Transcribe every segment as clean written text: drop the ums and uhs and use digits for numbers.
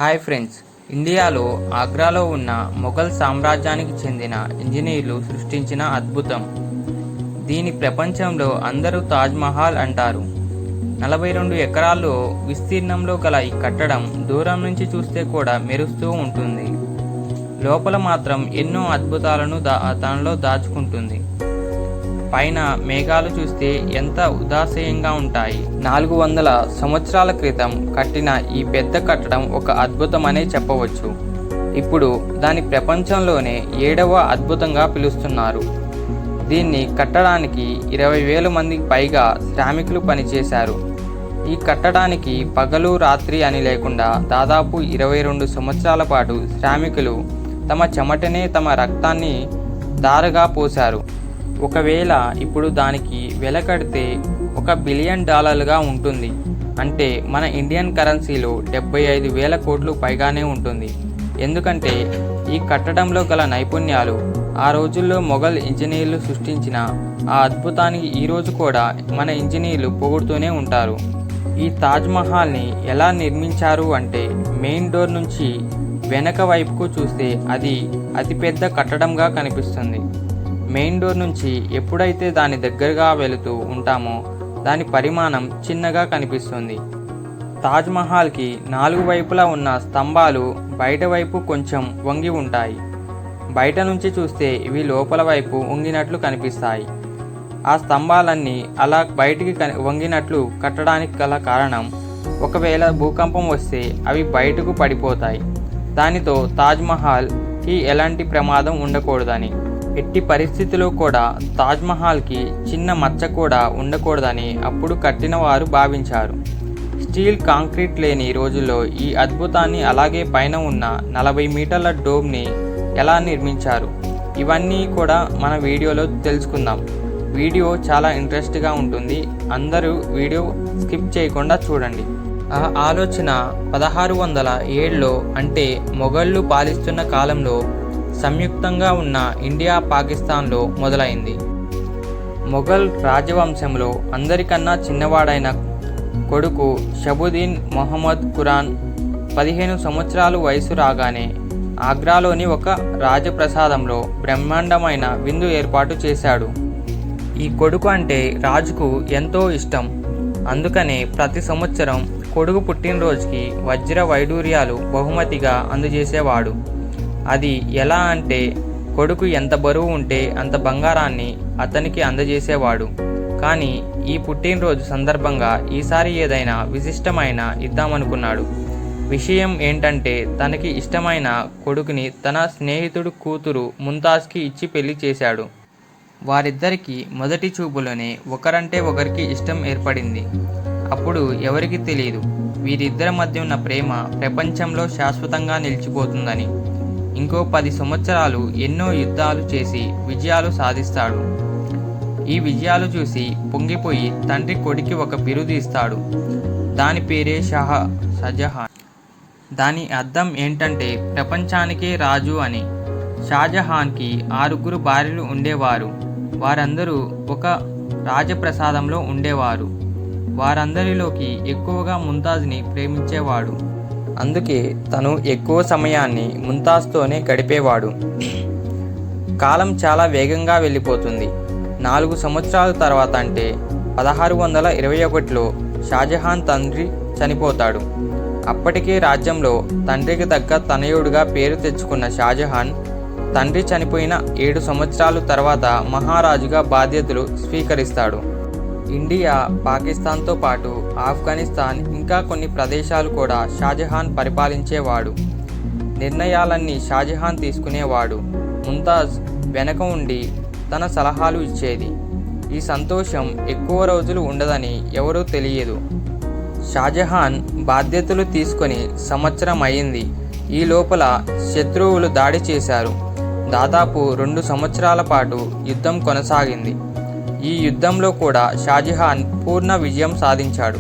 Hi friends, ఇండియాలో ఆగ్రాలో ఉన్న మొఘల్ సామ్రాజ్యానికి చెందిన ఇంజనీర్లు సృష్టించిన అద్భుతం. దీని ప్రపంచంలో అందరూ తాజ్మహల్ అంటారు. 42 ఎకరాల్లో విస్తీర్ణంలో గల ఈ కట్టడం దూరం నుంచి చూస్తే కూడా మెరుస్తూ ఉంటుంది. లోపల మాత్రం ఎన్నో అద్భుతాలను తనలో దాచుకుంటుంది. పైన మేఘాలు చూస్తే ఎంత ఉదాసీయంగా ఉంటాయి. 400 సంవత్సరాల క్రితం కట్టిన ఈ పెద్ద కట్టడం ఒక అద్భుతమనే చెప్పవచ్చు. ఇప్పుడు దాని ప్రపంచంలోనే 7వ అద్భుతంగా పిలుస్తున్నారు. దీన్ని కట్టడానికి 20,000 మందికి పైగా శ్రామికులు పనిచేశారు. ఈ కట్టడానికి పగలు రాత్రి అని లేకుండా దాదాపు 22 సంవత్సరాల పాటు శ్రామికులు తమ చెమటనే తమ రక్తాన్ని ధారగా పోశారు. ఒకవేళ ఇప్పుడు దానికి వెల కడితే $1 బిలియన్ ఉంటుంది. అంటే మన ఇండియన్ కరెన్సీలో 75,000 కోట్లు పైగానే ఉంటుంది. ఎందుకంటే ఈ కట్టడంలో గల నైపుణ్యాలు ఆ రోజుల్లో మొఘల్ ఇంజనీర్లు సృష్టించిన ఆ అద్భుతానికి ఈరోజు కూడా మన ఇంజనీర్లు పొగుడుతూనే ఉంటారు. ఈ తాజ్మహల్ని ఎలా నిర్మించారు అంటే, మెయిన్ డోర్ నుంచి వెనక వైపుకు చూస్తే అది అతిపెద్ద కట్టడంగా కనిపిస్తుంది. మెయిన్ డోర్ నుంచి ఎప్పుడైతే దాని దగ్గరగా వెళుతూ ఉంటామో దాని పరిమాణం చిన్నగా కనిపిస్తుంది. తాజ్మహల్కి 4 వైపులా ఉన్న స్తంభాలు బయట వైపు కొంచెం వంగి ఉంటాయి. బయట నుంచి చూస్తే ఇవి లోపల వైపు వంగినట్లు కనిపిస్తాయి. ఆ స్తంభాలన్నీ అలా బయటికి వంగినట్లు కట్టడానికి గల కారణం, ఒకవేళ భూకంపం వస్తే అవి బయటకు పడిపోతాయి. దానితో తాజ్మహల్కి ఎలాంటి ప్రమాదం ఉండకూడదని, ఎట్టి పరిస్థితిలో కూడా తాజ్మహల్కి చిన్న మచ్చ కూడా ఉండకూడదని అప్పుడు కట్టిన వారు భావించారు. స్టీల్ కాంక్రీట్ లేని రోజుల్లో ఈ అద్భుతాన్ని, అలాగే పైన ఉన్న 40 మీటర్ల డోమ్ని ఎలా నిర్మించారు, ఇవన్నీ కూడా మన వీడియోలో తెలుసుకుందాం. వీడియో చాలా ఇంట్రెస్ట్గా ఉంటుంది. అందరూ వీడియో స్కిప్ చేయకుండా చూడండి. ఆ ఆలోచన 1607లో, అంటే మొఘళ్ళు పాలిస్తున్న కాలంలో సంయుక్తంగా ఉన్న ఇండియా పాకిస్తాన్లో మొదలైంది. మొఘల్ రాజవంశంలో అందరికన్నా చిన్నవాడైన కొడుకు షబుద్దీన్ మొహమ్మద్ ఖురాన్ 15 సంవత్సరాలు వయసు రాగానే ఆగ్రాలోని ఒక రాజప్రసాదంలో బ్రహ్మాండమైన విందు ఏర్పాటు చేశాడు. ఈ కొడుకు అంటే రాజుకు ఎంతో ఇష్టం. అందుకనే ప్రతి సంవత్సరం కొడుకు పుట్టినరోజుకి వజ్ర వైడూర్యాలు బహుమతిగా అందజేసేవాడు. అది ఎలా అంటే, కొడుకు ఎంత బరువు ఉంటే అంత బంగారాన్ని అతనికి అందజేసేవాడు. కానీ ఈ పుట్టినరోజు సందర్భంగా ఈసారి ఏదైనా విశిష్టమైన ఇద్దామనుకున్నాడు. విషయం ఏంటంటే, తనకి ఇష్టమైన కొడుకుని తన స్నేహితుడు కూతురు ముంతాజ్కి ఇచ్చి పెళ్లి చేశాడు. వారిద్దరికీ మొదటి చూపులోనే ఒకరంటే ఒకరికి ఇష్టం ఏర్పడింది. అప్పుడు ఎవరికి తెలియదు వీరిద్దరి మధ్య ఉన్న ప్రేమ ప్రపంచంలో శాశ్వతంగా నిలిచిపోతుందని. ఇంకో 10 సంవత్సరాలు ఎన్నో యుద్ధాలు చేసి విజయాలు సాధిస్తాడు. ఈ విజయాలు చూసి పొంగిపోయి తండ్రి కొడుకి ఒక బిరుదు ఇస్తాడు. దాని పేరే షాజహాన్. దాని అర్థం ఏంటంటే ప్రపంచానికే రాజు అని. షాజహాన్కి 6 భార్యలు ఉండేవారు. వారందరూ ఒక రాజప్రసాదంలో ఉండేవారు. వారందరిలోకి ఎక్కువగా ముంతాజ్ని ప్రేమించేవాడు. అందుకే తను ఎక్కువ సమయాన్ని ముంతాజ్తోనే గడిపేవాడు. కాలం చాలా వేగంగా వెళ్ళిపోతుంది. 4 సంవత్సరాల తర్వాత, అంటే 1621లో షాజహాన్ తండ్రి చనిపోతాడు. అప్పటికే రాజ్యంలో తండ్రికి తగ్గ తనయుడిగా పేరు తెచ్చుకున్న షాజహాన్ తండ్రి చనిపోయిన 7 సంవత్సరాల తర్వాత మహారాజుగా బాధ్యతలు స్వీకరిస్తాడు. ఇండియా, పాకిస్తాన్తో పాటు ఆఫ్ఘనిస్తాన్, ఇంకా కొన్ని ప్రదేశాలు కూడా షాజహాన్ పరిపాలించేవాడు. నిర్ణయాలన్నీ షాజహాన్ తీసుకునేవాడు. ముంతాజ్ వెనక ఉండి తన సలహాలు ఇచ్చేది. ఈ సంతోషం ఎక్కువ రోజులు ఉండదని ఎవరూ తెలియదు. షాజహాన్ బాధ్యతలు తీసుకొని సంవత్సరం అయింది. ఈ లోపల శత్రువులు దాడి చేశారు. దాదాపు 2 సంవత్సరాల పాటు యుద్ధం కొనసాగింది. ఈ యుద్ధంలో కూడా షాజహాన్ పూర్ణ విజయం సాధించాడు.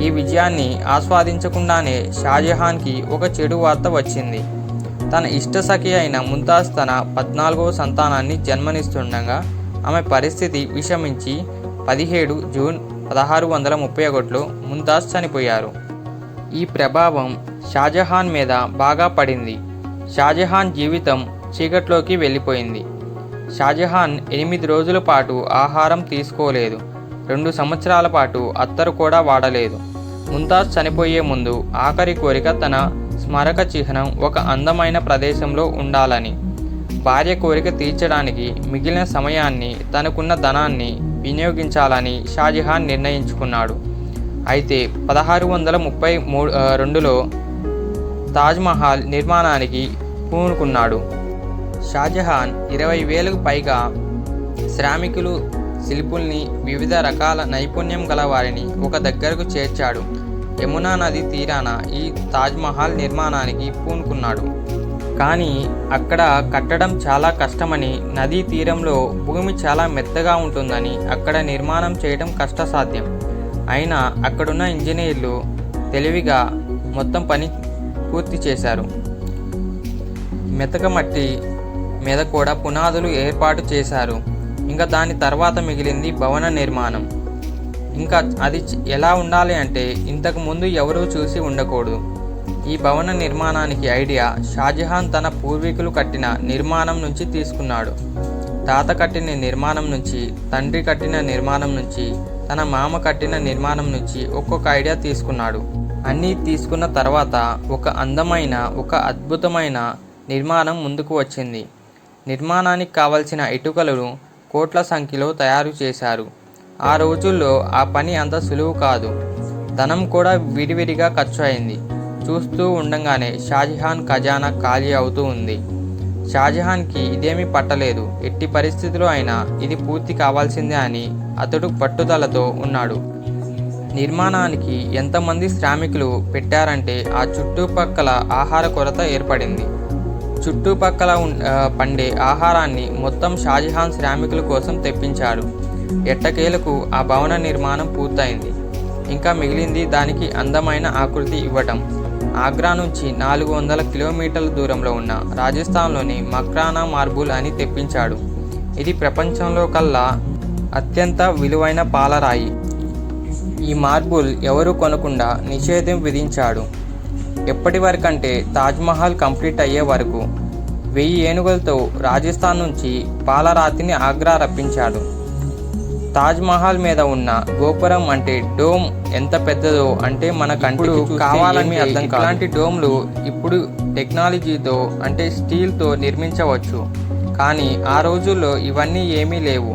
ఈ విజయాన్ని ఆస్వాదించకుండానే షాజహాన్కి ఒక చెడు వార్త వచ్చింది. తన ఇష్టసఖి అయిన ముంతాజ్ తన 14వ సంతానాన్ని జన్మనిస్తుండగా ఆమె పరిస్థితి విషమించి 17 జూన్ 1631లో ముంతాజ్ చనిపోయారు. ఈ ప్రభావం షాజహాన్ మీద బాగా పడింది. షాజహాన్ జీవితం చీకట్లోకి వెళ్ళిపోయింది. షాజహాన్ 8 రోజుల పాటు ఆహారం తీసుకోలేదు. 2 సంవత్సరాల పాటు అత్తరు కూడా వాడలేదు. ముంతాజ్ చనిపోయే ముందు ఆఖరి కోరిక తన స్మారక చిహ్నం ఒక అందమైన ప్రదేశంలో ఉండాలని. భార్య కోరిక తీర్చడానికి మిగిలిన సమయాన్ని తనకున్న ధనాన్ని వినియోగించాలని షాజహాన్ నిర్ణయించుకున్నాడు. అయితే 1632లో తాజ్మహల్ నిర్మాణానికి పూనుకున్నాడు. షాజహాన్ 20,000కు పైగా శ్రామికులు, శిల్పుల్ని, వివిధ రకాల నైపుణ్యం గల వారిని ఒక దగ్గరకు చేర్చాడు. యమునా నది తీరాన ఈ తాజ్మహల్ నిర్మాణానికి పూనుకున్నాడు. కానీ అక్కడ కట్టడం చాలా కష్టమని, నదీ తీరంలో భూమి చాలా మెత్తగా ఉంటుందని అక్కడ నిర్మాణం చేయడం కష్టసాధ్యం. అయినా అక్కడున్న ఇంజనీర్లు తెలివిగా మొత్తం పని పూర్తి చేశారు. మెతక మట్టి మీద కూడా పునాదులు ఏర్పాటు చేశారు. ఇంకా దాని తర్వాత మిగిలింది భవన నిర్మాణం. ఇంకా అది ఎలా ఉండాలి అంటే ఇంతకు ముందు ఎవరూ చూసి ఉండకూడదు. ఈ భవన నిర్మాణానికి ఐడియా షాజహాన్ తన పూర్వీకులు కట్టిన నిర్మాణం నుంచి తీసుకున్నాడు. తాత కట్టిన నిర్మాణం నుంచి, తండ్రి కట్టిన నిర్మాణం నుంచి, తన మామ కట్టిన నిర్మాణం నుంచి ఒక్కొక్క ఐడియా తీసుకున్నాడు. అన్నీ తీసుకున్న తర్వాత ఒక అందమైన, ఒక అద్భుతమైన నిర్మాణం ముందుకు వచ్చింది. నిర్మాణానికి కావలసిన ఇటుకలను కోట్ల సంఖ్యలో తయారు చేశారు. ఆ రోజుల్లో ఆ పని అంత సులువు కాదు. ధనం కూడా విడివిడిగా ఖర్చు అయింది. చూస్తూ ఉండగానే షాజహాన్ ఖజానా ఖాళీ అవుతూ ఉంది. షాజహాన్కి ఇదేమీ పట్టలేదు. ఎట్టి పరిస్థితుల్లో అయినా ఇది పూర్తి కావాల్సిందే అని అతడు పట్టుదలతో ఉన్నాడు. నిర్మాణానికి ఎంతమంది శ్రామికులు పెట్టారంటే ఆ చుట్టుపక్కల ఆహార కొరత ఏర్పడింది. చుట్టుపక్కల పండే ఆహారాన్ని మొత్తం షాజహాన్ శ్రామికుల కోసం తెప్పించాడు. ఎట్టకేలకు ఆ భవన నిర్మాణం పూర్తయింది. ఇంకా మిగిలింది దానికి అందమైన ఆకృతి ఇవ్వటం. ఆగ్రా నుంచి 400 కిలోమీటర్ల దూరంలో ఉన్న రాజస్థాన్లోని మక్రానా మార్బుల్ అని తెప్పించాడు. ఇది ప్రపంచంలో కల్లా అత్యంత విలువైన పాలరాయి. ఈ మార్బుల్ ఎవరు కొనకుండా నిషేధం విధించాడు. ఎప్పటి వరకంటే తాజ్మహల్ కంప్లీట్ అయ్యే వరకు 1000 ఏనుగులతో రాజస్థాన్ నుంచి పాలరాతిని ఆగ్రా రప్పించాడు. తాజ్మహల్ మీద ఉన్న గోపురం అంటే డోమ్ ఎంత పెద్దదో అంటే మన కంటికి కావాలని అర్థం కాదు. ఇలాంటి డోమ్లు ఇప్పుడు టెక్నాలజీతో అంటే స్టీల్తో నిర్మించవచ్చు. కానీ ఆ రోజుల్లో ఇవన్నీ ఏమీ లేవు.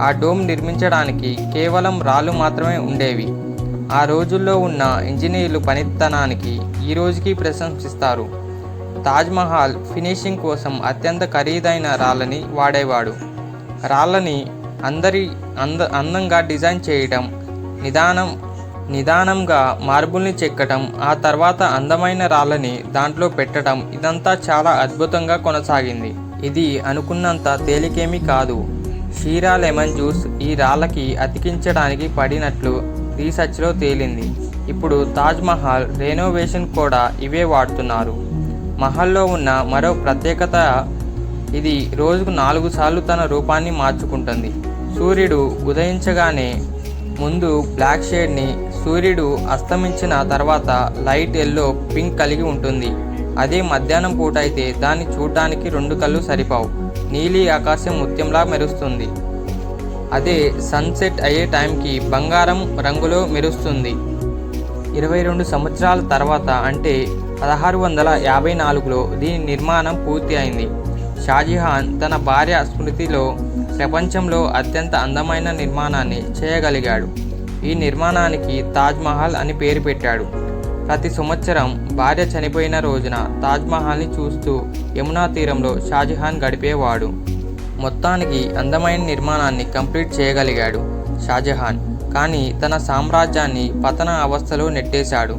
ఆ డోమ్ నిర్మించడానికి కేవలం రాళ్ళు మాత్రమే ఉండేవి. ఆ రోజుల్లో ఉన్న ఇంజనీర్లు పనితనానికి ఈ రోజుకి ప్రశంసిస్తారు. తాజ్మహల్ ఫినిషింగ్ కోసం అత్యంత ఖరీదైన రాళ్ళని వాడేవాడు. రాళ్ళని అందంగా డిజైన్ చేయడం, నిదానంగా మార్బుల్ని చెక్కడం, ఆ తర్వాత అందమైన రాళ్ళని దాంట్లో పెట్టడం, ఇదంతా చాలా అద్భుతంగా కొనసాగింది. ఇది అనుకున్నంత తేలికేమీ కాదు. షీరా లెమన్ జ్యూస్ ఈ రాళ్ళకి అతికించడానికి పడినట్లు రీసెర్చ్లో తేలింది. ఇప్పుడు తాజ్మహల్ రెనోవేషన్ కూడా ఇవే వాడుతున్నారు. మహల్లో ఉన్న మరో ప్రత్యేకత ఇది రోజుకు 4 సార్లు తన రూపాన్ని మార్చుకుంటుంది. సూర్యుడు ఉదయించగానే ముందు బ్లాక్ షేడ్ని, సూర్యుడు అస్తమించిన తర్వాత లైట్ ఎల్లో, పింక్ కలిగి ఉంటుంది. అదే మధ్యాహ్నం పూట అయితే దాన్ని చూడడానికి 2 కళ్ళు సరిపోవు. నీలి ఆకాశం ముత్యంలా మెరుస్తుంది. అదే సన్సెట్ అయ్యే టైంకి బంగారం రంగులో మెరుస్తుంది. 22 సంవత్సరాల తర్వాత అంటే 1654లో దీని నిర్మాణం పూర్తి అయింది. షాజహాన్ తన భార్య స్మృతిలో ప్రపంచంలో అత్యంత అందమైన నిర్మాణాన్ని చేయగలిగాడు. ఈ నిర్మాణానికి తాజ్మహల్ అని పేరు పెట్టాడు. ప్రతి సంవత్సరం భార్య చనిపోయిన రోజున తాజ్మహల్ని చూస్తూ యమునా తీరంలో షాజహాన్ గడిపేవాడు. మొత్తానికి అందమైన నిర్మాణాన్ని కంప్లీట్ చేయగలిగాడు షాజహాన్. కానీ తన సామ్రాజ్యాన్ని పతన అవస్థలో నెట్టేశాడు.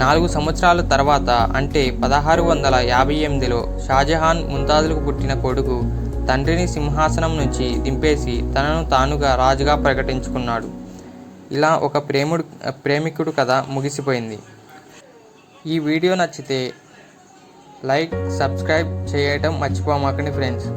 4 సంవత్సరాల తర్వాత అంటే 1658లో షాజహాన్ ముంతాజులకు పుట్టిన కొడుకు తండ్రిని సింహాసనం నుంచి దింపేసి తనను తానుగా రాజుగా ప్రకటించుకున్నాడు. ఇలా ఒక ప్రేమికుడు కథ ముగిసిపోయింది. ఈ వీడియో నచ్చితే లైక్, సబ్స్క్రైబ్ చేయటం మర్చిపోమాకండి ఫ్రెండ్స్.